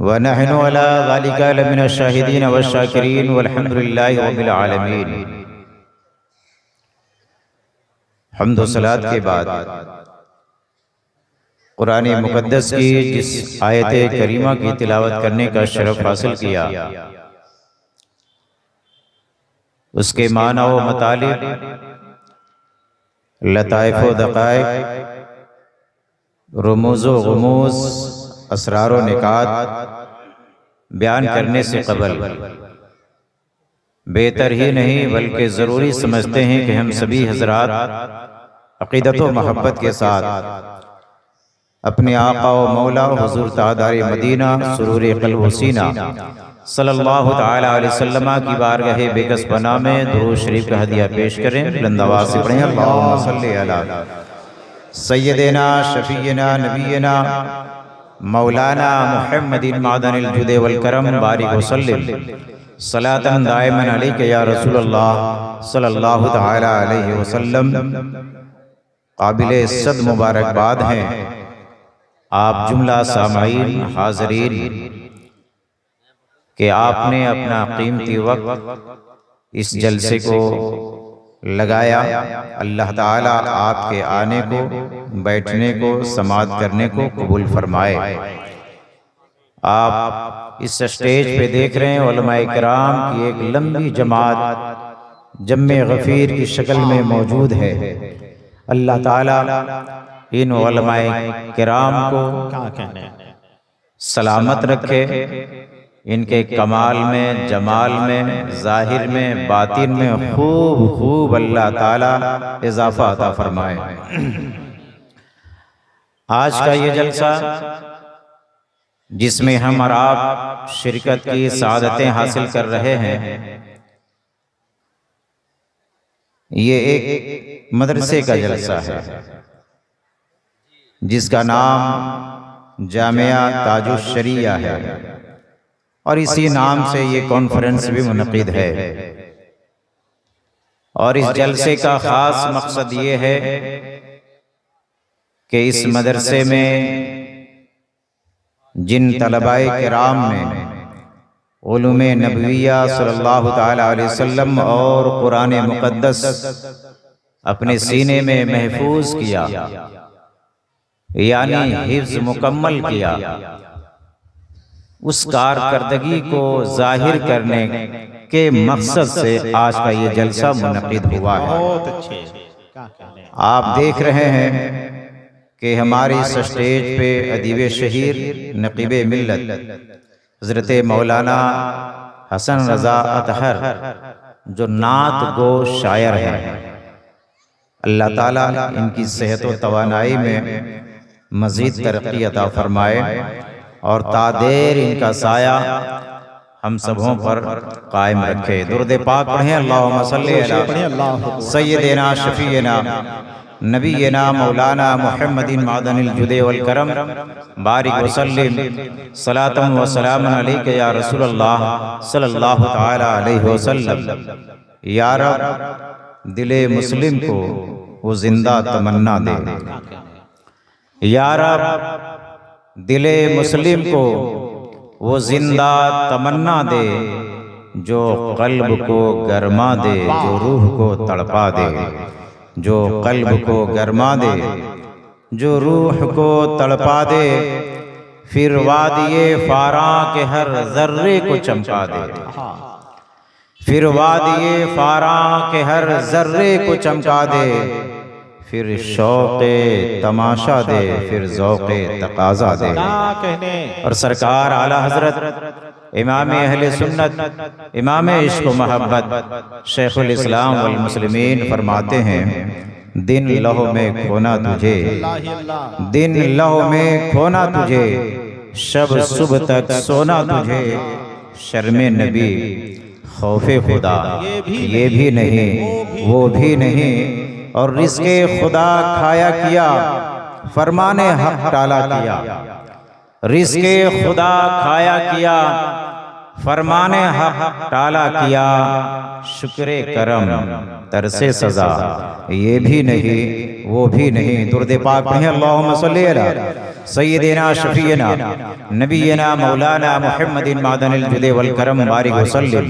व नहनु अला ज़ालिका लमिन शाहिदीन व शाकिरीन वल्हम्दुलिल्लाहि रब्बिल आलमीन। हम्द व सलात के बाद कुरान मुक़द्दस की जिस आयत करीमा की तिलावत करने का शरफ हासिल किया, उसके माना व मतालिब, लताइफ व दक़ाइक़, रुमूज़ व गुमूज़, असरार व निकात बयान करने से क़बल बेहतर ही नहीं बल्कि ज़रूरी समझते हैं कि हम सभी हज़रात अक़ीदत व मोहब्बत के साथ अपने आका व मौला हुज़ूर तादारे मदीना सुरूर क़ल्ब व सीना सल्लल्लाहु तआला अलैहि वसल्लम की बारगाह बेकस पनाह में दुरूद शरीफ का हदिया पेश करें। बुलंद आवाज़ से पढ़ें अल्लाहुम्मा सल्लि अला सय्यदिना शफ़ीना नबीना मौलाना मुहम्मदिन मादनिल जुद वल करम बारिक वसल्लिम सलातन दाइमन अलैका या रसूलल्लाह सल्लल्लाहु तआला अलैहि वसल्लम। काबिल सद मुबारकबाद हैं आप जुमला सामाईन हाज़रीन कि आपने अपना कीमती वक्त इस जलसे को लगाया। अल्लाह ताला आपके आने को, बैठने को, समाअत करने को कबूल फरमाए। आप इस स्टेज पे देख रहे हैं उलमाए किराम की एक लंबी जमात जम्मे गफ़ीर की शक्ल में मौजूद है। अल्लाह ताला इन उलमाए किराम को सलामत रखे, इनके कमाल में, जमाल में, ज़ाहिर में, बातिन में खूब खूब अल्लाह ताला इजाफा अता फरमाए। आज का ये जलसा जिसमें हम और आप शिरकत की सादतें हासिल कर रहे हैं, ये एक मदरसे का जलसा है जिसका नाम जामिया ताजुश शरिया है और इसी नाम से ये कॉन्फ्रेंस भी मुनक़िद है। और इस जलसे का ख़ास मकसद ये है कि इस मदरसे में जिन तलबाए किराम ने उलूम-ए नबविया सल्लल्लाहु तआला अलैहि वसल्लम और कुरान मुक़द्दस अपने सीने में महफूज किया, यानी हिफ्ज़ मुकम्मल किया, उस कारकर्दगी को जाहिर करने के मकसद से आज का ये जलसा मुनक़िद हुआ है। बहुत अच्छे आप देख रहे हैं कि हमारी इस स्टेज पे अदीब शहीर नक़ीब मिल्लत हज़रत मौलाना हसन रज़ा अतहर जो नात गो शायर हैं, अल्लाह ताला इनकी सेहत व तवानाई में मज़ीद तरक्की अता फरमाए और तादेर इनका साया हम सबों पर कायम रखे। दुरूद पाक पढ़ें अल्लाहुम्मा सल्लि अला सय्यदिना शफ़ीना नबीना मौलाना मुहम्मदिन मादनिल जुद वल करम बारिक वसल्लिम सलातन व सलामन अलैका या रसूलल्लाह सल्लल्लाहु तआला अलैहि वसल्लम। या रब दिले मुस्लिम को वो जिंदा तमन्ना दे, या रब दिले मुस्लिम को वो जिंदा तमन्ना दे, जो कल्ब को गरमा दे, जो रूह को तड़पा दे, जो कल्ब को गरमा दे, जो रूह को तड़पा दे, फिर वादिये फारा के हर जर्रे को चमका दे, फिर वादिये फारा के हर जर्रे को चमका दे, फिर शौक़े तमाशा दे, फिर ज़ौक़े तक़ाज़ा दे। और सरकार आला हज़रत इमाम अहले सुन्नत, इमाम इश्क़ व मोहब्बत शेख़ुल इस्लाम वल मुस्लिमीन फरमाते हैं, दिन लहो में खोना तुझे, दिन लहो में खोना तुझे, शब सुबह तक सोना तुझे, शर्मे नबी खौफे खुदा ये भी नहीं वो भी नहीं, और रिज़्क़े खुदा खाया किया, फरमाने हक़ टाला किया, रिज़्क़े खुदा खाया किया, फरमाने हक टाला किया, शुक्रे करम तरसे सजा। ये भी नहीं वो भी नहीं। दुरूद पाक पढ़ें, अल्लाहुम्मा सल्ली अला सय्यिदिना शफीना नबीना मौलाना मुहम्मदिन मादनिल जुदे वल करम बारिक वसल्लिम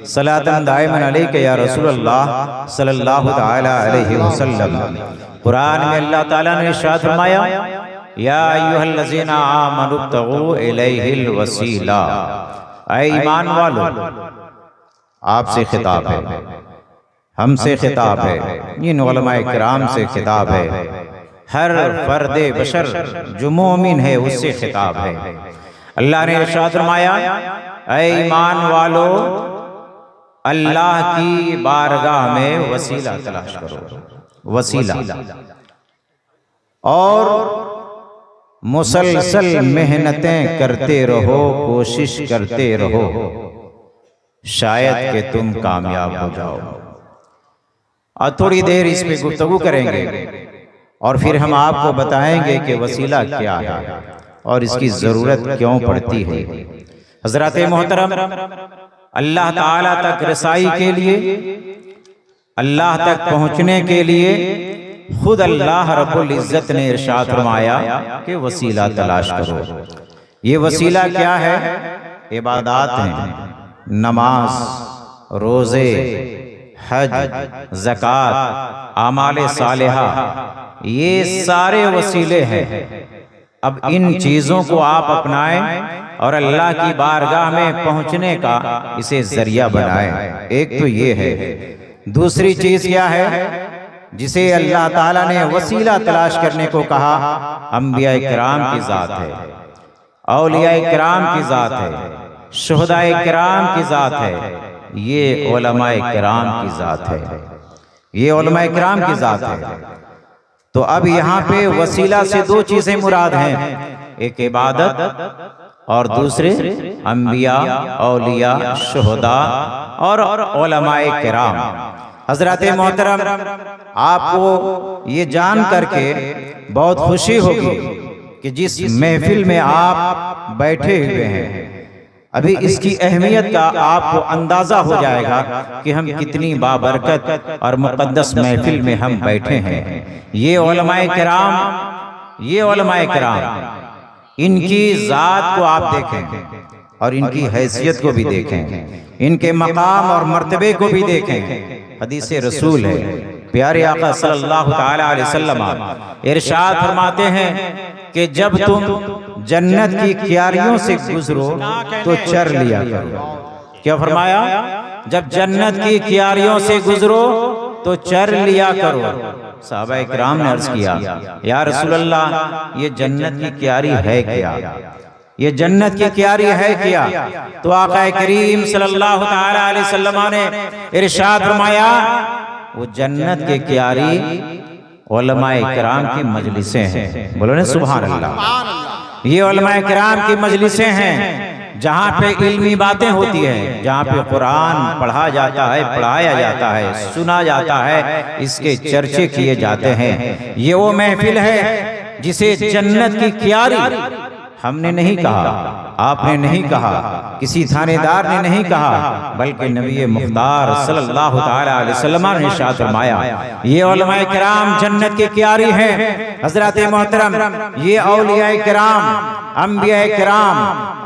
सलातन दाइमन अलैका या रसूलल्लाह सल्लल्लाहु तआला अलैहि वसल्लम। कुरान में अल्लाह ताला ने इरशाद फरमाया, या अय्युहल्लज़ीना आमनु इब्तगू इलैहिल वसीला। ऐ ईमान वालों, आपसे खिताब है, हमसे खिताब है, इन उलमाए किराम से खिताब है, हर फर्दे बशर जो मोमिन है उससे खिताब है। अल्लाह ने इरशाद फरमाया, ऐ ईमान वालों, अल्लाह की बारगाह में वसीला तलाश करो। वसीला और मुसलसल मेहनतें करते रहो, कोशिश करते रहो, शायद कि तुम कामयाब हो जाओ। और थोड़ी देर इस पे गुफ्तगू करेंगे और फिर हम आपको बताएंगे कि वसीला क्या है और इसकी ज़रूरत क्यों पड़ती है। हज़रात मोहतरम, अल्लाह ताला तक रसाई के लिए, अल्लाह तक पहुँचने के लिए खुद अल्लाह रब्बुल इज़्ज़त ने इरशाद फरमाया कि वसीला तलाश करो। ये वसीला क्या है? इबादत हैं, नमाज, रोज़े, हज, ज़कात, आमाले सालिहा, ये सारे वसीले हैं। अब इन चीज़ों को आप अपनाएं और अल्लाह की बारगाह में पहुंचने का इसे जरिया बनाएं। एक तो ये है। दूसरी चीज़ क्या है जिसे अल्लाह ताला ने वसीला तलाश करने को कहा? अंबिया किराम की ज़ात है, औलिया किराम की ज़ात है, शुहदाए किराम की ज़ात है, ये उलमाए किराम की ज़ात है, ये उलमाए किराम की ज़ात है। तो अब यहाँ पे वसीला से दो चीज़ें मुराद हैं, एक इबादत और दूसरे अंबिया, औलिया, शुहदा और उलमाए किराम। हज़रात मोहतरम, आपको ये जान करके बहुत खुशी होगी कि जिस महफिल में आप बैठे हुए हैं, अभी इसकी अहमियत का आपको अंदाज़ा हो जाएगा कि हम कितनी बाबरकत और मुक़द्दस महफिल में हम बैठे हैं। ये उलमाए किराम, ये उलमाए किराम, इनकी ज़ात को आप देखें और इनकी हैसियत को भी देखें, इनके मकाम और मर्तबे को भी देखें। हदीस रसूल है, प्यारे आका सल्लल्लाहु तआला अलैहि वसल्लम इरशाद फरमाते हैं कि जब तुम जन्नत की क्यारियों से गुजरो तो चर लिया करो। क्या फरमाया? जब जन्नत की क्यारियों से गुजरो तो चर लिया करो। सहाबा किराम ने अर्ज किया, या रसूल अल्लाह, ये जन्नत की क्यारी है क्या? ये जन्नत की क्यारी है क्या? तो आका करीम सल्लल्लाहु तआला अलैहि वसल्लम ने इरशाद फरमाया, वो जन्नत के क्यारी उलमाए किराम की मजलिसें हैं। बोलो ना सुभान अल्लाह। ये उलमाए किराम की मजलिसें हैं जहाँ पे इल्मी बातें होती हैं, जहाँ पे कुरान पढ़ा जाता है, पढ़ाया जाता है, सुना जाता है, इसके चर्चे किए जाते हैं। ये वो महफिल है जिसे जन्नत की क्यारी, हमने नहीं कहा, आपने नहीं कहा, किसी थानेदार ने नहीं कहा, बल्कि नबी मुख्तार सल्लल्लाहु तआला अलैहि वसल्लम ने इरशाद फरमाया, ये उलमाए किराम जन्नत की क्यारी हैं। हज़रात मोहतरम, ये औलिया किराम, अंबिया किराम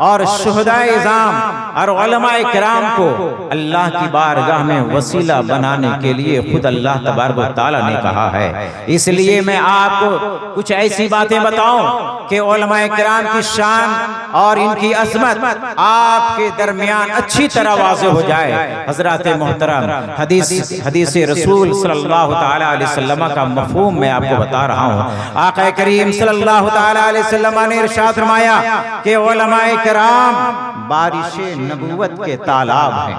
और शुहदाए इज़ाम और उलमाए किराम को अल्लाह की बारगाह में वसीला बनाने के लिए खुद अल्लाह तबारक व तआला ने कहा है। इसलिए मैं आपको कुछ ऐसी बातें बताऊं कि उलमाए किराम की शान और इनकी अज़मत आपके दरमियान अच्छी तरह वाज़ेह हो जाए। हज़रात मोहतरम, हदीस रसूल सल्लल्लाहु तआला अलैहि वसल्लम का मफ़हूम मैं आपको बता रहा हूँ। आका करीम सल्लल्लाहु तआला अलैहि वसल्लम ने इरशाद फरमाया कि उलमाए किराम बारिशे नबूवत के तालाब हैं।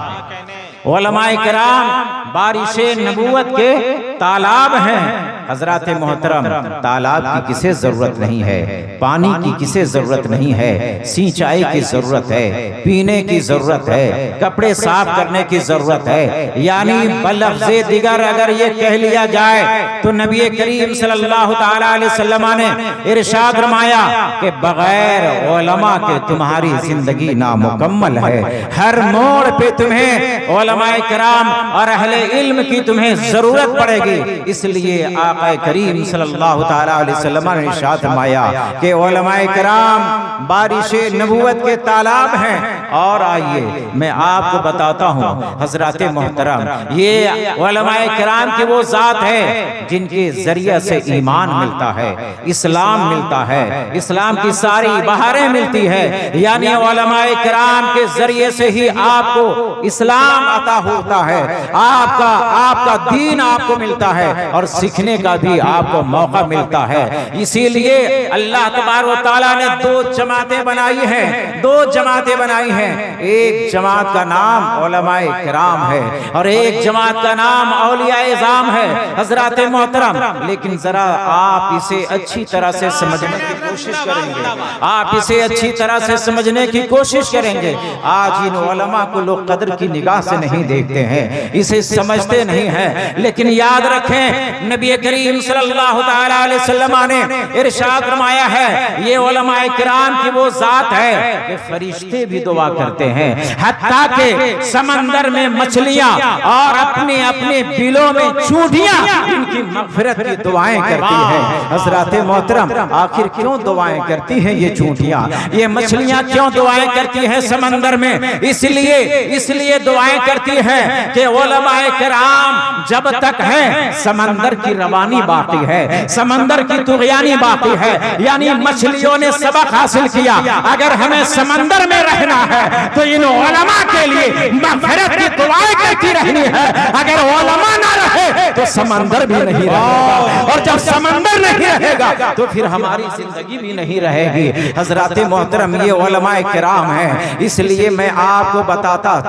उलमाए किराम बारिशे नबूवत के तालाब हैं। हजरात मोहतरम, तालाब की किसे जरूरत नहीं है, पानी की किसे जरूरत नहीं है, सिंचाई की जरूरत है, पीने की जरूरत है, कपड़े साफ करने की जरूरत है। यानी बलफ्ज़े दिगर अगर ये कह लिया जाए तो नबी करीम सल्लल्लाहु तआला अलैहि वसल्लम ने इरशाद फरमाया कि बगैर उलमा के तुम्हारी जिंदगी नामुकम्मल है। हर मोड़ पे तुम्हें उलमाए किराम और अहले इल्म की तुम्हें जरूरत पड़ेगी। इसलिए आका करीम सल्लल्लाहु तआला अलैहि वसल्लम ने इरशाद फरमाया कि उलमाए किराम बारिशे नबूवत के तालाब हैं। और आइए मैं आपको बताता हूँ हजरात मोहतरम, ये उलमाए किराम की वो जात है जिनके जरिए से ईमान मिलता है, इस्लाम मिलता है, इस्लाम की सारी बहारें मिलती है। यानी उलमाए किराम के जरिए से ही आपको इस्लाम अता होता है, आपका दीन आपको मिलता है और सीखने का भी आपको मौका मिलता है। इसीलिए अल्लाह तबारक व तआला ने दो जमातें बनाई हैं, दो जमातें बनाई हैं। एक जमात का नाम उलमाए किराम है और एक जमात का नाम औलियाए इज़ाम है। हजरात मोहतरम, लेकिन जरा आप इसे अच्छी तरह से समझने की कोशिश करेंगे, आप इसे अच्छी तरह से समझने की कोशिश करेंगे। आज इन उलमा को लोग कदर की निगाह से नहीं देखते हैं, इसे समझते नहीं हैं। लेकिन याद रखें नबी करीम सल्लल्लाहु तआला अलैहि वसल्लम ने इरशाद फरमाया है, ये उलमाए किराम की वो जात है कि फरिश्ते भी दुआ करते हैं, हत्ता के समंदर में मछलियां और अपने अपने बिलों में चूंटियां इनकी मगफिरत की दुआएं करती हैं। हजरात मोहतरम, आखिर क्यों दुआएं करती हैं ये चूंटियां, ये मछलियां क्यों दुआएं करती हैं समंदर में? इसलिए दुआएं करती हैं कि उलमाए किराम जब तक है समंदर की रवानी बाकी है, समंदर की तुग़यानी बाकी है। यानी मछलियों ने सबक हासिल किया, अगर हमें समंदर में रहना है तो इन उलमा के लिए मगफिरत की दुआएं करती रहनी है। अगर उलमा ना रहे तो समंदर भी नहीं रहेगा, और जब समंदर नहीं रहेगा तो फिर हमारी जिंदगी भी नहीं रहेगी। हजरात मोहतरम, ये उलमाए किराम हैं। इसलिए मैं आपको बताता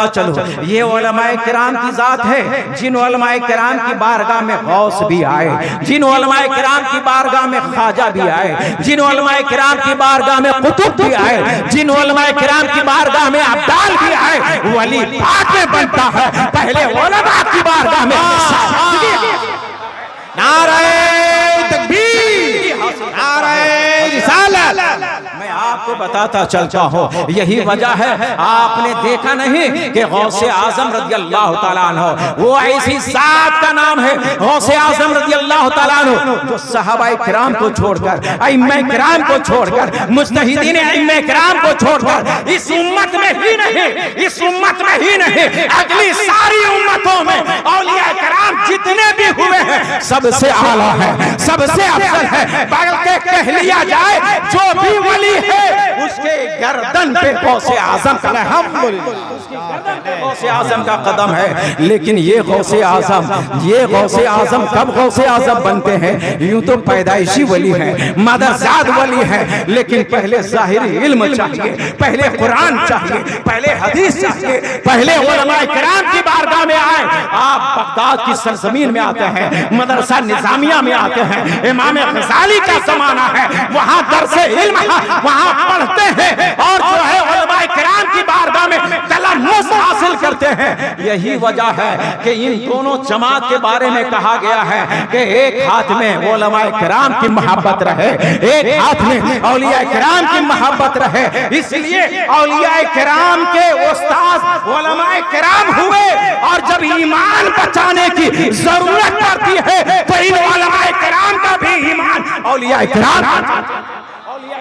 चलूं, ये उलमाए किराम की जात है जिन उलमाए किराम की बारगाह में गौस भी आए, जिन उलमाए किराम की बारगाह में ख्वाजा भी आए, जिन उलमाए किराम की बारगाह में कुतुब भी आए, जिन उलमाए किराम की बारगाह में अब्दाल भी आए, वली बाद में बनता है, पहले उलमा की बारगाह में। नारे तकबीर, नारे रिसालत। मैं आपको बताता चलता हूँ, यही वजह है आपने देखा नहीं कि गौसे आजम रज़ी अल्लाह तआला अन्हु, वो ऐसी जात का नाम है गौसे आजम रज़ी अल्लाह तआला अन्हु, जो सहाबाए किराम को छोड़कर, अइम्मा किराम को छोड़कर, मुज्तहिदीन अइम्मा किराम को छोड़कर इस उम्मत में ही नहीं अगली सारी उम्मतों में औलिया किराम जितने भी हुए हैं सबसे आला है, सबसे अफजल है। बल्कि कह लिया जाए जो भी वली है उसके गर्दन पे गौसे आजम का गौसे आजम का कदम है। लेकिन ये गौसे आजम कब गौसे आजम बनते हैं? यूं तो पैदाइशी वली है, मदरजात वली है, लेकिन पहले ज़ाहिरी इल्म चाहिए, पहले कुरान चाहिए, पहले हदीस चाहिए, पहले उलमाए किराम की बारगाह में आए। आप बगदाद की सरजमीन में आते हैं, मदरसा निजामिया में आते हैं, इमाम गज़ाली का जमाना है, वहाँ दर्से इल्म है, वहाँ पढ़ते हैं और जो है उलमाए किराम की बारगाह में तलम्मुस हासिल करते हैं। यही वजह है कि इन दोनों जमात के बारे में कहा गया है कि एक हाथ में उलमाए किराम की मोहब्बत रहे, एक हाथ में औलिया किराम की मोहब्बत रहे। इसलिए औलिया किराम के उस्ताद उलमाए किराम हुए, और जब ईमान बचाने की जरूरत पड़ती है तो इन उलमाए किराम का भी ईमान औलिया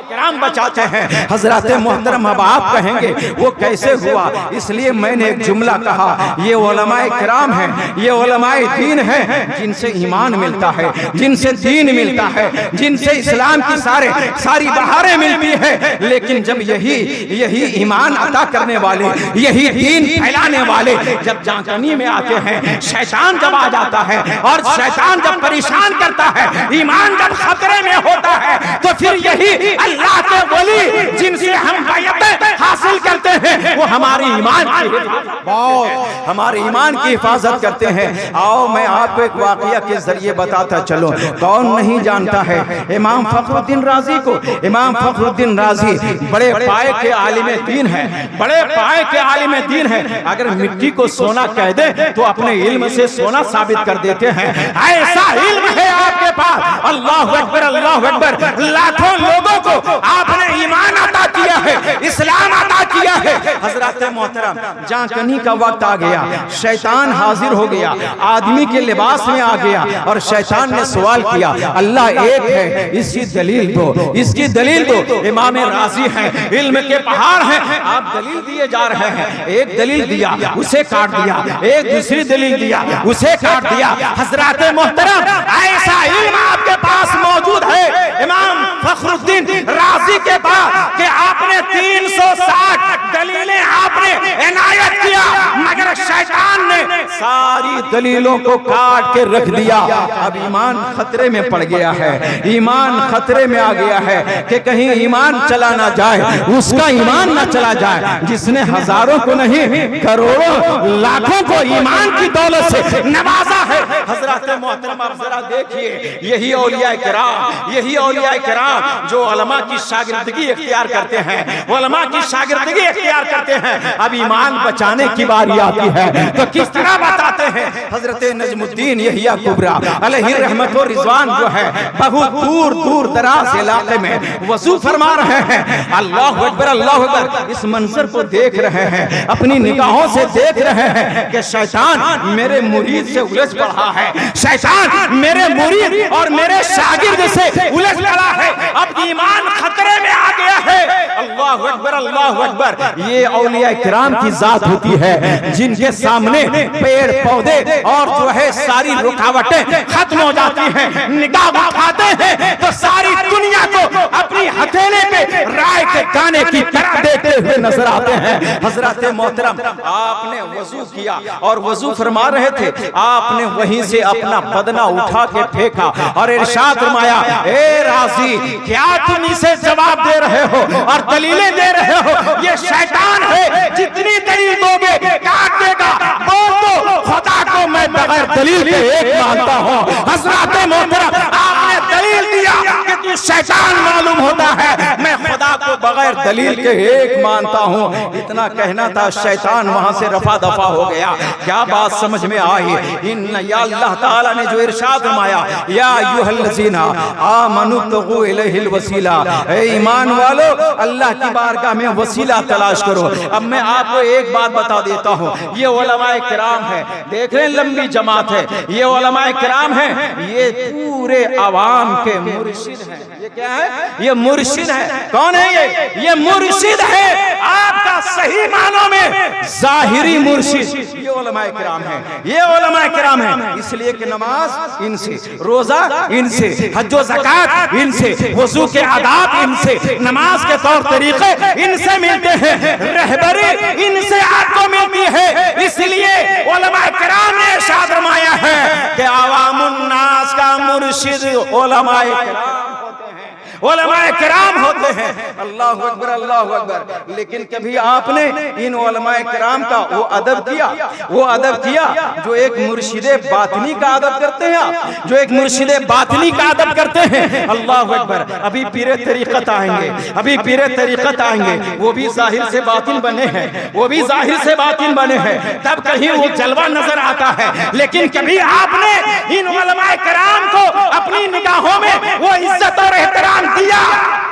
किराम बचाते हैं। हजरत मोहतरम, अब आप कहेंगे वो कैसे हुआ? इसलिए मैंने एक जुमला कहा, ये उलमाए किराम हैं, ये उलमाए दीन हैं, जिनसे ईमान मिलता है, जिनसे दीन मिलता है, जिनसे इस्लाम की सारी बहारें मिलती है। लेकिन जब यही ईमान अता करने वाले, यही दीन फैलाने वाले जब जांचनी में आते हैं, शैतान जब आ जाता है और शैतान जब परेशान करता है, ईमान जब खतरे में होता है, तो फिर यही अल्लाह अल्लाह के वली जिनसे हम बैयत हासिल करते हैं वो हमारे ईमान की हिफाजत करते हैं। आओ मैं आपको एक वाकया के जरिए बताता चलो, कौन नहीं जानता है इमाम फखरुद्दीन राजी को। इमाम फखरुद्दीन राजी बड़े पाए के आलिम दीन है, बड़े पाए के आलिम दीन है। अगर मिट्टी को सोना कह दे तो अपने इल्म से सोना साबित कर देते हैं। ऐसा इल्म है आपके पास। अल्लाह अकबर, अल्लाह अकबर। लाखों लोगों को आपने ईमान अता किया है, इस्लाम अता किया है। हजरत मोहतरम जांकनी का वक्त आ गया, शैतान हाजिर हो गया, आदमी के लिबास में आ गया और शैतान ने सवाल किया, अल्लाह एक है, इसकी दलील दो, इसकी दलील दो। इमाम राजी हैं, इल्म के पहाड़ हैं, आप दलील दिए जा रहे हैं। एक दलील दिया, उसे काट दिया, एक दूसरी दलील दिया, उसे काट दिया। हजरत मोहतरम ऐसा इल्म आपके पास मौजूद है इमाम फखरुद्दीन राजी के पास कि आपने 360 दलीलें आपने इनायत किया, मगर शैतान ने सारी दलीलों को काट के रख दिया। अब ईमान खतरे में पड़ गया है, ईमान खतरे में आ गया है कि कहीं ईमान चला ना जाए, उसका ईमान ना चला जाए जिसने हजारों को नहीं करोड़ों लाखों को ईमान की दौलत से नवाजा है। हजरत मोहतरम आप जरा देखिए, यही औलिया किराम, यही औलिया किराम जो उलमा की शागिर्दगी इख्तियार करते हैं, उलमा की शागिर्दगी इख्तियार करते हैं। अब ईमान बचाने की बारी आती है तो किस तरह बताते हैं। हजरत नजमुद्दीन यहिया कुबरा अलैहि रहमत व रिजवान जो है बहुत दूर दूर दराज इलाके में वजू फरमा रहे हैं। अल्लाह अकबर, अल्लाह अकबर। इस मंजर को देख रहे हैं, अपनी निगाहों से देख रहे हैं कि शैतान मेरे मुरीद से उलझ पड़ा है, शैतान मेरे मुरीद और मेरे शागिर्द से उलझ पड़ा है। अब ईमान खतरे में आ गया है। अल्लाह अकबर, अल्लाह अकबर। ये औलिया किराम की जात होती है जिनके सामने पेड़ पौधे और जो है सारी रुकावटें खत्म हो जाती हैं। निगाह उठाते हैं तो सारी दुनिया को अपनी हथेली पे राय के गाने की तरह देखते हुए नजर आते हैं। हजरत मोहतरम आपने वजू किया और वजू फरमा रहे थे, आपने वहीं से अपना बदना उठा के फेंका और इरशाद फरमाया, ए राजी क्या तुम इसे जवाब दे रहे हो और दलीलें दे रहे हो? ये शैतान है, जितनी दलील दोगे काट देगा। बोल दो खुदा को मैं बगैर दलील के एक मानता हूँ। हजरत मोहतरम आपने दलील दिया कि तू शैतान मालूम होता है, मैं खुदा को बगैर दलील के एक मानता हूँ। इतना कहना था, शैतान वहां से रफा दफा हो गया। क्या बात समझ में आई? या अल्लाह ताला ने जो इरशाद फरमाया, या अय्युहल्लज़ीना आमनु तगू इलैहिल वसीला, ए ईमान वालो अल्लाह की बारगाह में वसीला तलाश करो। अब मैं आपको एक बात बता देता हूँ, ये उलमाए किराम है, देख रहे हैं लंबी जमात है, ये उलमाए किराम है, ये पूरे आवाम के मुर्शिद हैं। ये क्या है? ये मुर्शिद है। कौन है ये मुर्शिद है, आपका सही मानों में जाहिरी मुर्शिद ये उलमाए किराम है, ये उलमाए किराम है। इसलिए कि नमाज इनसे, रोजा इनसे, हज्जो ज़कात इनसे, वज़ू के आदाब इनसे, नमाज के तौर तरीके इनसे मिलते हैं, रहबरी इनसे आपको मिलती है। इसलिए उलमाए किराम ने इरशाद फरमाया है कि अवामुन नास का मुर्शिद उलमाए किराम होते हैं, उलमाए किराम होते हैं। अल्लाह अकबर, अल्लाह अकबर। लेकिन कभी आपने इन उलमाए किराम का वो अदब किया, वो अदब किया जो एक मुर्शिदे बातिनी का अदब करते हैं आप, जो एक मुर्शिदे बातिनी का अदब करते हैं। अल्लाह अकबर। अभी पीरे तरीक़त आएंगे, अभी पीरे तरीक़त आएंगे, वो भी जाहिर से बातिन बने हैं, वो भी जाहिर से बातिन बने हैं, तब कहीं वो जलवा नजर आता है। लेकिन कभी आपने इन उलमाए किराम को अपनी निगाहों में वो इज्जत और एहतराम दिया?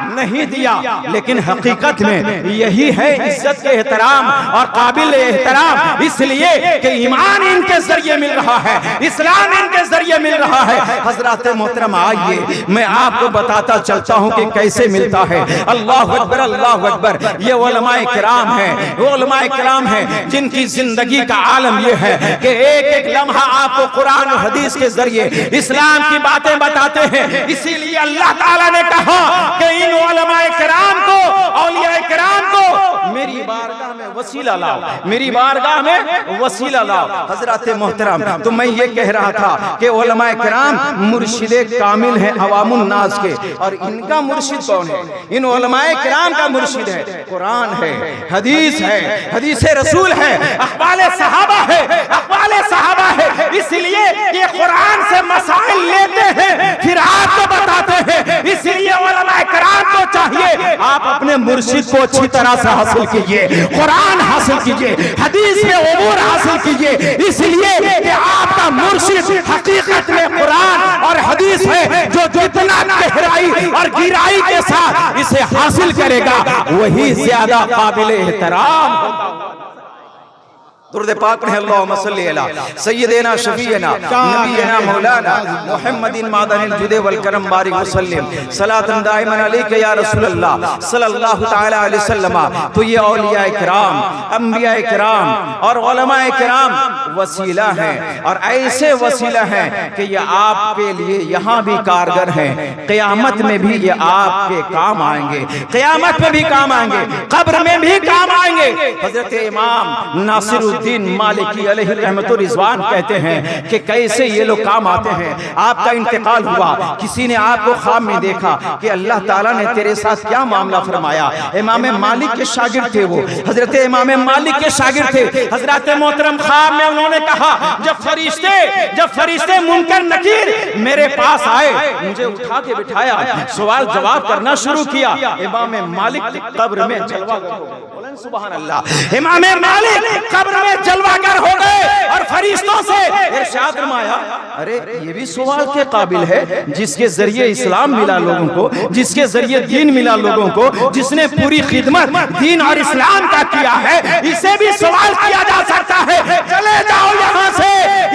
नहीं दिया। लेकिन हकीकत में यही है इज्जत के एहतराम और काबिल एहतराम, इसलिए कि ईमान इनके जरिए मिल रहा है, इस्लाम इनके जरिए मिल रहा है। हजरत मोहतरम आइए मैं आपको बताता चलता हूँ कि कैसे मिलता है। अल्लाह अकबर, अल्लाह अकबर। ये उलमाए किराम है, वो उलमाए किराम है जिनकी जिंदगी का आलम यह है कि एक एक लम्हा आपको कुरान और हदीस के जरिए इस्लाम की बातें बताते हैं। इसीलिए अल्लाह ताला ने कहा कहा कि इन उलमाए किराम को, औलियाए किराम को मेरी बारगाह में वसीला लाओ, मेरी बारगाह में वसीला लाओ। हजरत मोहतरम, तो मैं ये कह रहा था कि उलमाए किराम मुर्शिदे कामिल हैं अवामुन नास के, और इनका मुर्शिद कौन है? इन उलमाए किराम का मुर्शिद है कुरान है, हदीस है, हदीस रसूल है, अक़वाले सहाबा है, अक़वाले सहाबा है। इसलिए ये कुरान से मसाइल लेते हैं फिर आपको बताते हैं। इसलिए उलमाए किराम को चाहिए आप अपने मुर्शिद को अच्छी तरह से हासिल कीजिए, कुरान हासिल कीजिए, हदीस के उमूर हासिल कीजिए, इसलिए कि आपका मुर्शिद हकीकत में कुरान और हदीस है, जो जितना गहराई और गिराई के साथ इसे हासिल करेगा वही ज्यादा काबिल एहतराम होगा। दुरूद पाक पढ़ें, अल्लाहुम्मा सल्ली अला सय्यिदिना शफीना नबीना मौलाना मुहम्मदिन मादनिल जुदे वल करम बारिक वसल्लम सलातन दाइमन अलैका या रसूल अल्लाह सल्लल्लाहु तआला अलैहि वसल्लम। तो ये औलियाए किराम, अंबियाए किराम और उलमाए किराम वसीला हैं, और ऐसे वसीला हैं कि ये आपके लिए यहाँ भी कारगर हैं, क़यामत में भी ये आपके काम आएंगे, क़यामत में भी काम आएंगे, कब्र में भी काम आएंगे। हज़रत इमाम नासिरुद्दीन मालिकी अलैहि रहमतुर रिज़वान कहते हैं कि कैसे ये लोग काम आते हैं। आपका इंतकाल हुआ, किसी ने आपको ख्वाब में देखा कि अल्लाह ताला ने तेरे साथ क्या मामला फरमाया। इमाम मालिक के शागिर्द थे वो, हजरत इमाम मालिक के शागिर्द थे। हजरत मोहतरम ख्वाब में उन्होंने कहा जब फरिश्ते मुनकर नकीर मेरे पास आए, मुझे उठा के बिठाया, सवाल जवाब करना शुरू किया। इमाम मालिक कब्र में जलवागर हो गए। सुभान अल्लाह, इमाम मालिक कब्र में जलवागर हो गए और फरिश्तों से इरशाद फरमाया, अरे ये भी सवाल के काबिल है, जिसके जरिए इस्लाम मिला लोगों को, जिसके जरिए दीन मिला लोगों को, जिसने पूरी खिदमत दीन और इस्लाम का किया है, इसे भी सवाल किया जा सकता है। चले जाओ यहाँ से,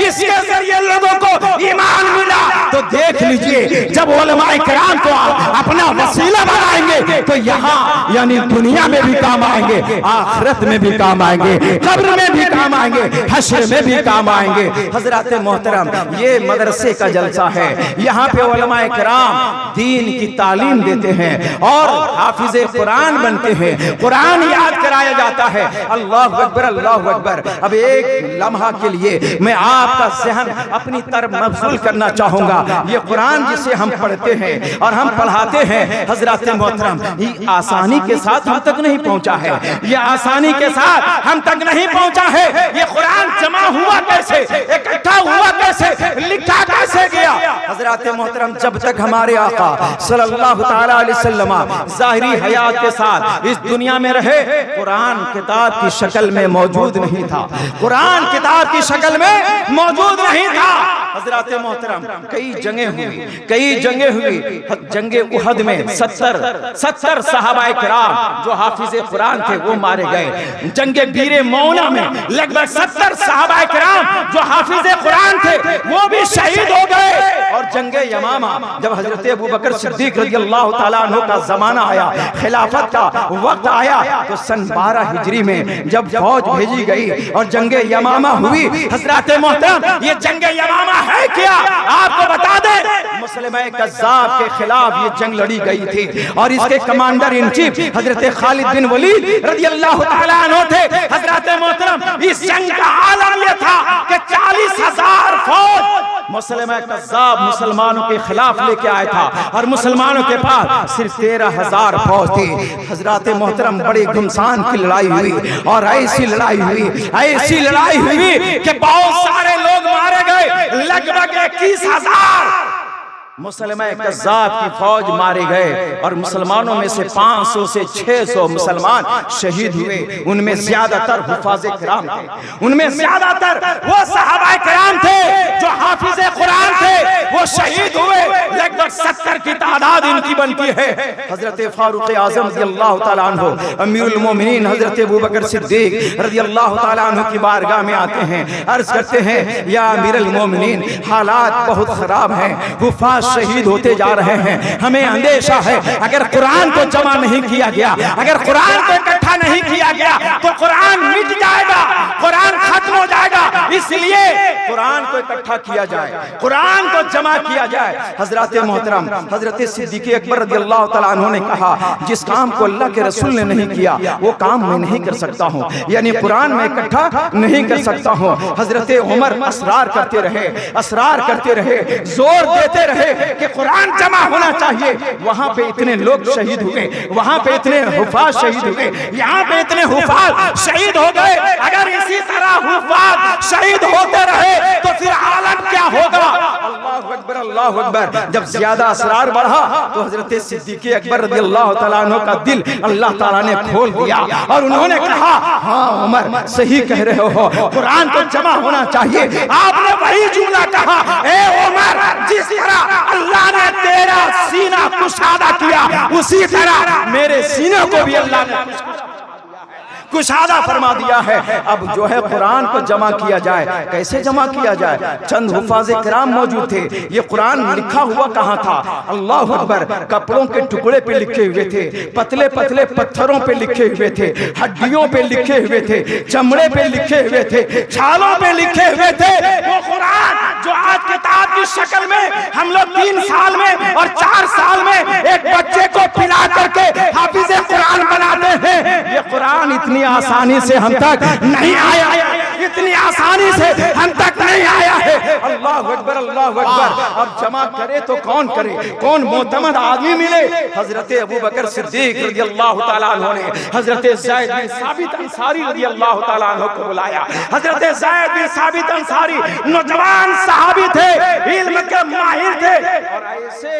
इसके जरिए लोगों को ईमान मिला। तो देख लीजिए, जब उलमाए किराम को अपना वसीला बनाएंगे तो यहाँ यानी दुनिया में भी काम आएंगे, आखिरत में भी काम आएंगे, कब्र में भी काम आएंगे, हश्र में भी काम आएंगे। हजरत मोहतरम, ये मदरसे का जलसा है, यहाँ पे उलमाए किराम दीन की तालीम देते हैं और हाफिज़े कुरान बनते हैं, कुरान याद कराया जाता है। अल्लाहु अकबर, अल्लाहु अकबर। अब एक लम्हा के लिए मैं आपका ज़हन अपनी तरफ मबसूल करना चाहूंगा। ये कुरान जिसे हम पढ़ते हैं और हम पढ़ाते हैं, हजरत मोहतरम, ये आसानी के साथ हम तक नहीं पहुंचा है, ये आसानी के साथ हम तक नहीं पहुंचा है। ये कुरान जमा हुआ कैसे, इकट्ठा हुआ कैसे, लिखा कैसे गया? हजरत मोहतरम, जब तक हमारे आका सल्लल्लाहु तआला अलैहि वसल्लम ज़ाहिरी हयात के साथ इस दुनिया में रहे, कुरान किताब की शक्ल में मौजूद नहीं था, कुरान किताब की शक्ल में मौजूद नहीं था। हजरत मोहतरम, कई जंगें हुई। जंगे उहद में 70 सहाबाए किराम जो हाफिज़े कुरान थे वो मारे गए। जंगे बीरे मौना में लगभग 70 सहाबाए किराम जो हाफिज़े कुरान थे वो भी शहीद हो गए। और जंगे यमामा, जब हजरत अबू बकर सिद्दीक रज़ियल्लाहु ताला अन्हु का जमाना आया, खिलाफत का वक्त आया, तो सन 12 हिजरी में जब फौज भेजी गई और जंगे यमामा हुई, हजरत मोहतरम, ये जंगे यमामा है क्या? आपको बता दें, मुसलमान कज़्ज़ाब के खिलाफ ये जंग लड़ी गई थी और इसके कमांडर इन चीफ हजरत खालिद बिन वलीद रज़ियल्लाहु ताला अन्हु थे। हजरत मोहतरम, इस जंग का आलम ये था कि 40,000 फौज मुसलमान कज़्ज़ाब मुसलमानों के खिलाफ लेके आया था और मुसलमानों के पास सिर्फ 13,000 फौज थी। हजरत मोहतरम, बड़ी घमसान की लड़ाई हुई और ऐसी लड़ाई हुई कि बहुत सारे लोग मारे गए, लगभग 21,000 मुसलमान कज़्ज़ाब की फौज मारे गए और मुसलमानों में से 500 से 600 मुसलमान शहीद हुए। उनमें ज्यादातर हुफ़ाज़े किराम थे, उनमें ज्यादातर वो सहाबाए किराम थे जो हाफिज़े कुरान थे, वो शहीद हुए। लगभग 70 की तादाद इनकी बनती है। हजरत फारूक आज़म रज़ियल्लाहु ताला अन्हु, अमीरुल मोमिनीन हजरत अबू बकर सिद्दीक रज़ियल्लाहु ताला अन्हु की बारगाह में आते हैं, अर्ज करते हैं, या अमीरुल मोमिनीन, हालात बहुत खराब हैं, हुफ़ाज़ शहीद होते जा रहे हैं, हमें अंदेशा है अगर कुरान को जमा नहीं किया गया, अगर कुरान को इकट्ठा इकट्ठा नहीं किया गया तो कुरान मिट जाएगा, कुरान खत्म हो जाएगा। इसलिए कुरान को इकट्ठा किया जाए, कुरान को जमा किया जाए। हजरत मोहतरम हजरत सिद्दीक़ अकबर रज़ियल्लाहु तआला अन्हु ने कहा, जिस काम को अल्लाह के रसूल ने नहीं किया वो काम मैं नहीं कर सकता हूँ, यानी कुरान में इकट्ठा नहीं कर सकता हूँ। हजरत उमर असरार करते रहे, असरार करते रहे, जोर देते रहे कि कुरान जमा होना चाहिए। वहां पे इतने लोग शहीद हुए, वहां पे इतने हुफाज शहीद हुए, यहाँ पे इतने हुफाज शहीद हो गए। अगर इसी तरह हुफाज शहीद होते रहे तो फिर आलम क्या होगा? अल्लाहु अकबर, अल्लाहु अकबर। जब ज्यादा असरार बढ़ा तो हजरत सिद्दीक़ अकबर रज़ियल्लाहु तआला अन्हु का दिल अल्लाह ताला ने खोल दिया और उन्होंने कहा, हाँ उमर सही कह रहे हो, कुरान को जमा होना चाहिए। आपने वही जुमला कहा, ए उमर, जिस तरह अल्लाह ने तेरा सीना कुशादा किया उसी तरह मेरे सीने को भी अल्लाह ने कुशादा फरमा दिया है। अब जो है कुरान को जमा किया जाए, कैसे जमा किया जाए? चंद हुफाज़े किराम मौजूद थे। ये कुरान लिखा हुआ कहाँ था? अल्लाह अकबर। कपड़ों के टुकड़े पे लिखे हुए थे, पतले पतले पत्थरों पे लिखे हुए थे, हड्डियों पे लिखे हुए थे, चमड़े पे लिखे हुए थे, छालों पे लिखे हुए थे। वो कुरान जो आज किताब की शक्ल में हम लोग 3 साल में और 4 साल में एक बच्चे को पिला करके हाफिज़े कुरान बनाते हैं, ये कुरान इतनी आसानी से हम तक नहीं आया, इतनी आसानी से हम तक नहीं आया है। अल्लाह अकबर, अल्लाह अकबर। अब जमा करे तो कौन करे? कौन मोतमद आदमी मिले? हजरत अबू बकर सिद्दीक रज़ियल्लाहु तआला अन्हु ने हजरत ज़ैद बिन साबित अंसारी रज़ियल्लाहु तआला अन्हु को बुलाया। हजरत ज़ैद बिन साबित अंसारी नौजवान सहाबी थे, इल्म के माहिर थे और ऐसे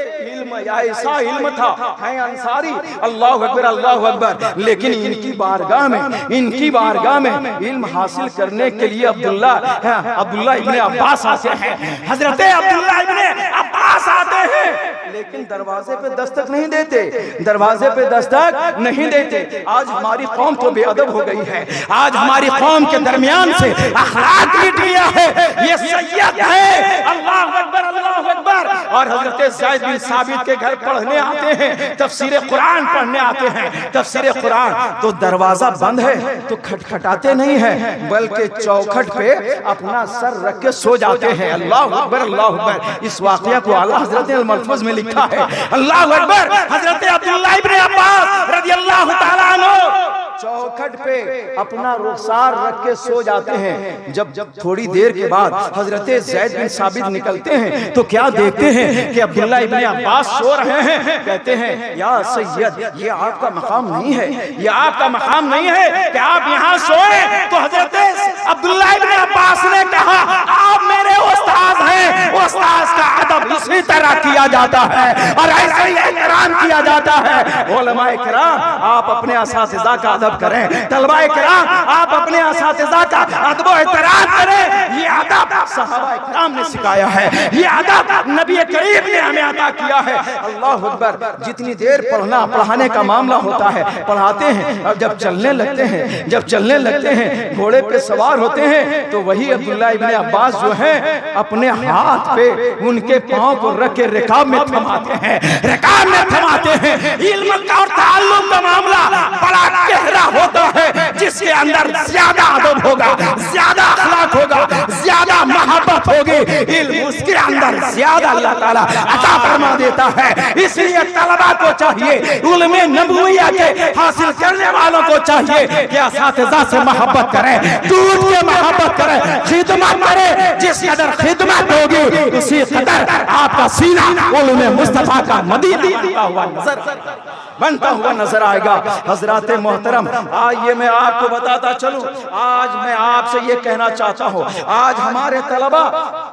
ऐसा इल्म था, है अंसारी। अल्लाह अकबर, अल्लाह अकबर। लेकिन इनकी बारगाह में इल्म हासिल करने के लिए अब्दुल्लाह इब्ने अब्बास आते हैं, हजरत अब्दुल्लाह इब्ने अब्बास आते हैं, लेकिन दरवाजे पे दस्तक नहीं देते, दरवाजे पे दस्तक नहीं देते। आज हमारी कौम तो बेअदब हो गई है, आज हमारी कौम के दरमियान से अखलाक मिट गया है। ये सैयद है, अल्लाह अकबर, अल्लाह अकबर। और हजरत ज़ैद बिन साबित के घर पढ़ने आते हैं, तफसीर कुरान पढ़ने आते हैं। तफसीर कुरान तो दरवाजा बंद है तो खटखटाते नहीं है, बल्कि चौखट पे अपना सर रख के सो जाते हैं। अल्लाह अकबर, अल्लाह अकबर। इस वाक़या को आला हज़रत अल-मलफूज़ में लिखा है। अल्लाह अकबर। हज़रत अब्दुल्लाह इब्ने अब्बास रज़ियल्लाहु तआला अन्हु चौखट पे अपना रुखसार रख के सो जाते हैं। जब थोड़ी देर के बाद हजरत ज़ैद बिन साबित निकलते हैं तो क्या देखते हैं कि अब्दुल्लाह इब्ने अब्बास सो रहे हैं। कहते हैं, या सैयद, ये आपका मकाम नहीं है, ये आपका मकाम नहीं है कि आप यहाँ सोए। तो हजरत अब्दुल्लाह इब्ने अब्बास ने कहा, आप मेरे उस्ताद हैं, उस्ताद का अदब इसी तरह किया जाता है और ऐसे ही एहतराम किया जाता है। उलमाए किराम, आप अपने असातिज़ा का अदब करें, तलबाए किराम आप अपने असातिज़ा का अदब व एहतराम करें। ये अदब सहाबाए किराम ने सिखाया है, ये अदब नबी करीम ने हमें अता किया है। अल्लाह अकबर। जितनी देर पढ़ना पढ़ाने का मामला होता है पढ़ाते हैं, और जब चलने लगते हैं घोड़े पे सवार होते हैं तो वही अब्दुल्लाह इब्ने अब्बास जो है अपने हाथ पे उनके पांव को रख के रिकाब में थमाते हैं, रिकाब में थमाते हैं। इल्म का और ताल्लुम का मामला बड़ा गहरा होता है, जिसके अंदर ज्यादा अदब होगा, ज्यादा अखलाक होगा, ज्यादा मोहब्बत होगी, इल्म उसके अंदर ज्यादा अल्लाह ताला अता फरमा देता है। इसलिए तलबा को चाहिए, उलमे नबुविया के हासिल करने वालों को चाहिए कि असातिज़ा से मोहब्बत करें, दूध के मोहब्बत करें, खिदमत करें। जिस कदर खिदमत होगी उसी कदर आपका सीना उलमे मुस्तफा का मदीना बनता हुआ नजर आएगा। हजरात मोहतरम, आइए मैं आपको बताता चलूं, आज मैं आपसे ये कहना चाहता हूँ, आज हमारे तलबा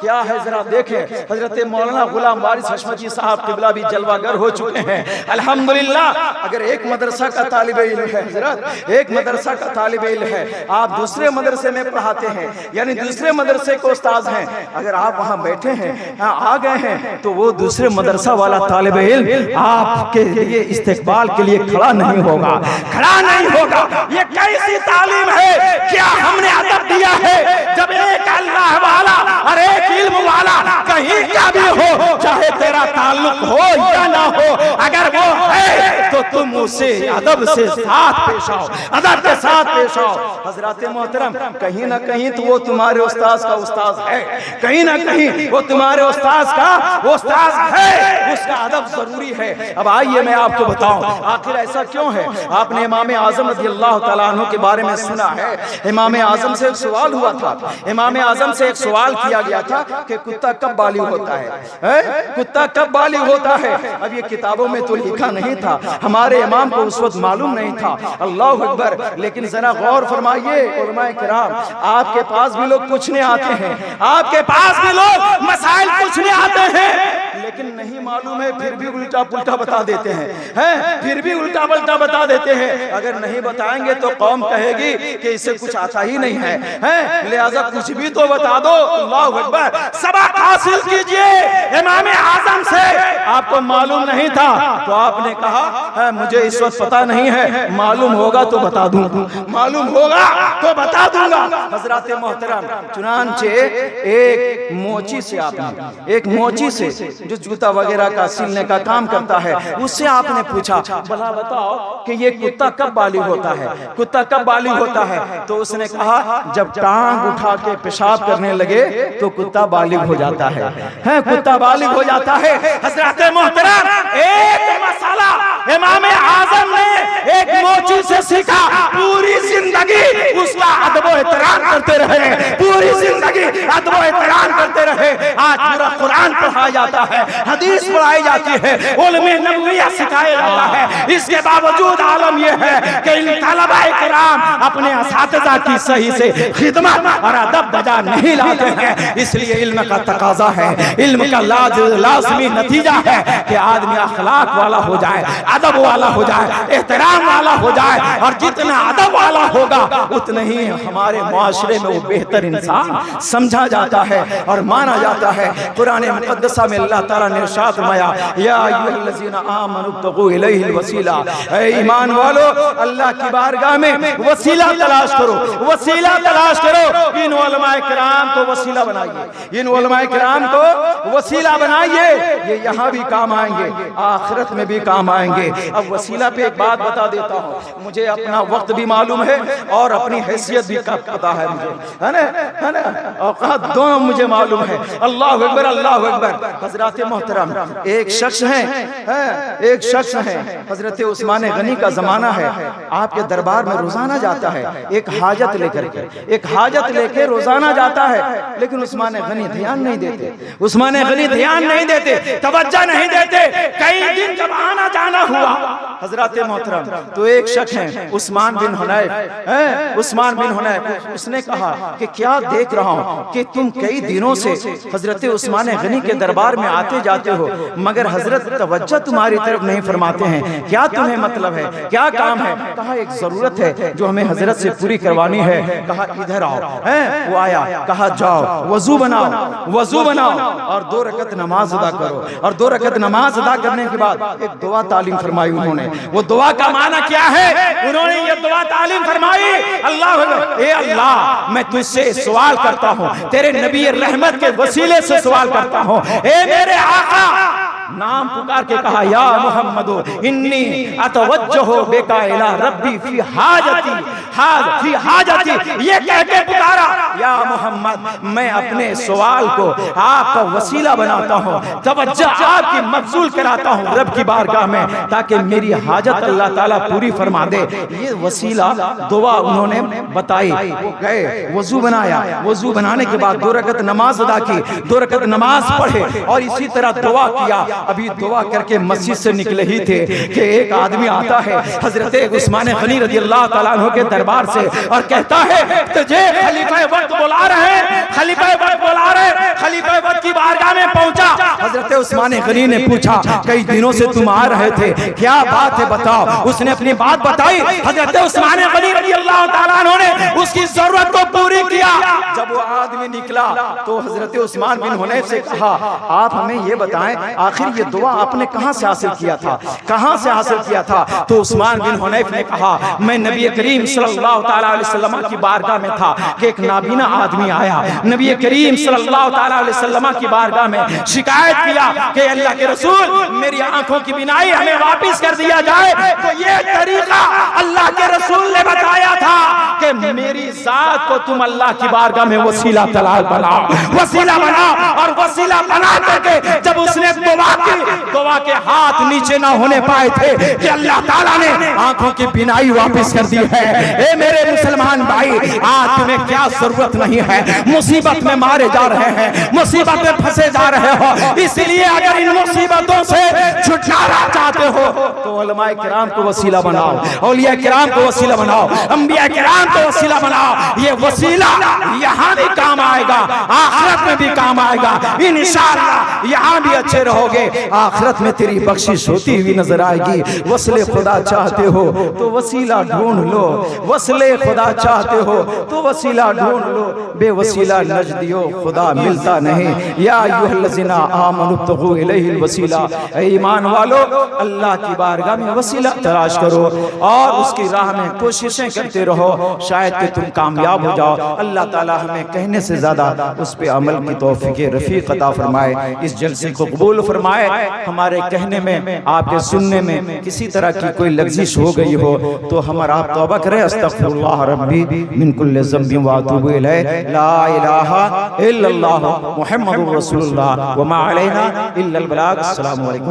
क्या है जरा देखें। हजरत मौलाना गुलाम वारिस हशमती साहब क़िबला भी जलवागर हो चुके हैं अल्हम्दुलिल्लाह। अगर एक मदरसा का तालिब इल्म है हजरत, एक मदरसा का तालिब इल्म है, आप दूसरे मदरसे में पढ़ाते हैं, यानी दूसरे मदरसे को उस्ताद हैं, अगर आप वहाँ बैठे हैं, आ गए हैं, तो वो दूसरे मदरसा वाला तालिब इल्म आपके लिए इस्तेक़बाल के लिए खड़ा नहीं होगा, खड़ा नहीं होगा। ये कैसी तालीम है? क्या हमने अदब दिया है? जब एक अल्लाह वाला और एक इल्म वाला कहीं का भी हो, चाहे तेरा ताल्लुक हो या ना हो, अगर वो है तो तो तुम उससे अदब से साथ पेश आओ, अदब के साथ पेश आओ। हजरत मोहतरम, कहीं ना कहीं तो वो तुम्हारे उस्ताद का उस्ताद है, कहीं ना कहीं वो तुम्हारे उस्ताद का उस्ताद है, उसका अदब जरूरी है। अब आइए मैं आपको बताऊं आखिर ऐसा क्यों है। आपने इमाम आजम रज़ियल्लाहु तआला अन्हु के बारे में सुना है। इमाम आजम से एक सवाल हुआ था, इमाम आजम से एक सवाल किया गया था कि कुत्ता कब बालिग होता है? कुत्ता कब बालिग होता है? अब ये किताबों में तो लिखा नहीं था, हमारे इमाम को उस वक्त मालूम नहीं था। अल्लाह अकबर। लेकिन जरा गौर फरमाइए उलमाए किराम, आपके पास भी लोग पूछने आते हैं, आपके पास भी लोग मसाइल पूछने आते हैं, लेकिन नहीं मालूम है फिर भी उल्टा पुल्टा बता देते हैं, फिर भी उल्टा पुल्टा बता देते हैं। अगर नहीं बताएंगे तो कौम कहेगी कि इसे कुछ आता ही नहीं है, लिहाजा कुछ भी तो बता दो। अल्लाह अकबर। सबक हासिल कीजिए इमाम आजम से। आपको मालूम नहीं था तो आपने कहा मुझे इस वक्त पता नहीं है, मालूम होगा तो बता दूंगा, मालूम होगा तो बता दूंगा। हजरत मोहतरम, चुनांचे एक मोची से, आपने एक मोची से जो जूता वगैरह का सिलने का काम करता है, उससे आपने पूछा भला बताओ कि ये कुत्ता कब बालिग होता है, कुत्ता कब बालिग होता है? तो उसने कहा जब टांग उठा के पेशाब करने लगे तो कुत्ता बालिग हो जाता है, कुत्ता बालिग हो जाता है। हजरत मोहतरम, एक मसाला इमाम आजम ने एक मोची से सीखा, पूरी जिंदगी उसका अदब व एहतराम करते रहे, पूरी जिंदगी अदब व एहतराम करते रहे। आज पूरा कुरान पढ़ाया जाता है, हदीस पढ़ाई जाती है, उलमे नबविया सिखाया जाता है। इसके बावजूद आलम यह है कि इन तलबाए किराम अपने असातिज़ा की सही से खिदमत और अदब बजा नहीं लाते हैं। इसलिए इल्म का तकाजा है, इल्म का लाजमी नतीजा है कि आदमी अखलाक वाला हो जाए, अदब वाला हो जाए, एहतराम वाला हो जाए। और जितना अदब वाला होगा उतना ही हमारे मुआशरे में वो बेहतर इंसान समझा जाता है और माना जाता है। कुरान मुक़द्दसा में अल्लाह ताला ने इरशाद फरमाया, या अय्युहल्लज़ीना आमनू इब्तगू इलैहिल वसीला, ऐ ईमान वालो अल्लाह की बारगाह में वसीला तलाश करो, वसीला तलाश करो। इन उलमाए किराम को वसीला बनाइए, इन उलमाए किराम को वसीला बनाइए, ये यहाँ भी काम आएंगे, आखिरत में भी काम आएंगे। अब वसीला पे एक बात बता देता हूँ, मुझे अपना वक्त भी मालूम है और अपनी हैसियत भी पता है मुझे, है ना, औकात दोनों मुझे मालूम है। अल्लाह अकबर, अल्लाह अकबर। हजरत मोहतरम, एक शख्स है, एक शख्स है, हजरत उस्मान गनी का जमाना है, आपके दरबार में रोजाना जाता है एक हाजत लेकर के, एक हाजत लेके रोजाना जाता है। लेकिन उस्मान गनी ध्यान नहीं देते, उस्मान गनी ध्यान नहीं देते, तवज्जो नहीं देते। कई दिन जब आना जाना हुआ हजरत मोहतरम, तो एक शख्स है उस्मान बिन हुनैफ, उस्मान बिन हुनैफ, उसने कहा कि क्या देख रहा हूँ कि तुम कई दिनों से हजरत उस्मान गनी के दरबार में आते जाते हो, मगर हजरत तवज्जो तुम्हारी तरफ नहीं फरमाते हैं, क्या तुम्हें मतलब है, क्या काम है? कहा एक जरूरत है जो हमें हजरत से पूरी करवानी है। कहा इधर आओ, वो आया, कहा जाओ वजू बनाओ, वजू बनाओ और 2 रकत नमाज अदा करो। और 2 रकत नमाज अदा करने के बाद एक दुआ तालीम फरमाई उन्होंने। वो दुआ का माना क्या है? उन्होंने ये दुआ तालीम फरमाई, अल्लाह ए अल्लाह, मैं तुझसे सवाल करता हूँ, तेरे नबी रहमत के वसीले से सवाल करता हूँ, ए मेरे आका, नाम पुकार के कहा या मुहम्मदो इन्नी अतवज्जहु बिका इला रब्बी फी हाजती, फी हाजती, ये कह के पुकारा या मोहम्मद, मैं अपने सवाल को आपका वसीला बनाता हूँ, तवज्जो आपकी मबसूल कराता हूँ रब की बारगाह में, ताकि मेरी हाजत अल्लाह ताला पूरी फरमा दे। ये वसीला दुआ उन्होंने बताई। वो गए, वजू बनाया, वजू बनाने के बाद 2 रकत नमाज अदा की, 2 रकत नमाज पढ़े और इसी तरह दुआ किया। अभी दुआ करके मस्जिद से निकले ही थे कि एक आदमी आता है हजरत उस्मान गनी रज़ियल्लाहु ताला अन्हु के दरबार से और कहता है तुझे खलीफा वक्त बुला रहे हैं, खलीफा वक्त बुला रहे हैं। खलीफा वक्त की बारगाह में पहुंचा, हजरत उस्मान गनी ने पूछा कई दिनों से तुम आ रहे थे, क्या बात है बताओ। उसने अपनी बात बताई। हजरत उस्मान गनी रज़ियल्लाहु ताला अन्हु ने उसकी जरूरत को पूरी किया। जब वो आदमी निकला तो हजरत उस्मान बिन हुनैफ से कहा आप हमें ये बताएं आखिर ये दुआ आपने कहां से हासिल किया था, कहां से हासिल किया था? तो उस्मान बिन हुनैफ ने कहा मैं नबी करीम सल्लल्लाहु ताला अलैहि वसल्लम की बारगाह में था कि एक नाबीना आदमी आया, नबी करीम सल्लल्लाहु ताला अलैहि वसल्लम की बारगाह में शिकायत किया कि अल्लाह के रसूल मेरी आंखों की बिनाई हमें वापस कर दिया जाए, तो ये तरीका अल्लाह के रसूल ने बताया था कि मेरी जात को तुम अल्लाह की बारगाह में वसीला तलाश बनाओ, वसीला बनाओ। और वसीला बना करके जब उसने दुआ की, दुआ के हाथ नीचे ना होने पाए थे कि अल्लाह ताला ने आंखों की बिनाई वापस कर दी है। ए मेरे मुसलमान भाई, आज तुम्हें क्या जरूरत नहीं है, मुसीबत में मारे जा रहे हैं, मुसीबत में फंसे जा रहे हो, इसलिए अगर इन मुसीबतों से छुटकारा चाहते हो तो उलमाए किराम को वसीला बनाओ, औलिया किराम को वसीला बनाओ, अंबिया किराम को वसीला बनाओ। ये वसीला यहाँ भी काम आएगा, आखिरत में भी काम आएगा इंशाअल्लाह। यहाँ भी अच्छे रहोगे, आखिरत में तेरी बख्शिश होती हुई नजर आएगी। वसले खुदा चाहते हो तो वसीला ढूंढ लो, वसले खुदा चाहते हो तो वसीला ढूंढ लो, बेवसीला नजदियो खुदा मिलता नहीं। या अय्युहल्लज़ीना आमनु तगू इलैहिल वसीला, ईमान वालो अल्लाह की बारगाह में वसीला तलाश करो और उसकी राह में कोशिशें करते रहो, शायद कि तुम कामयाब हो जाओ। अल्लाह ताला हमें कहने से ज्यादा उस पे अमल की तौफीक रफीक अता फरमाए, इस जलसे को कबूल फरमाए। हमारे कहने में, आपके सुनने में किसी तरह की कोई लग़ज़िश हो गई हो तो हमारा आप तौबा करें। अस्तग़फिरुल्लाह रब्बी मिन कुल्लि ज़ंबिन व अतूबु इलैहि, ला इलाहा इल्लल्लाह मुहम्मदुर रसूलुल्लाह व मा अलैना इल्लल बलाग। अस्सलामु अलैकुम।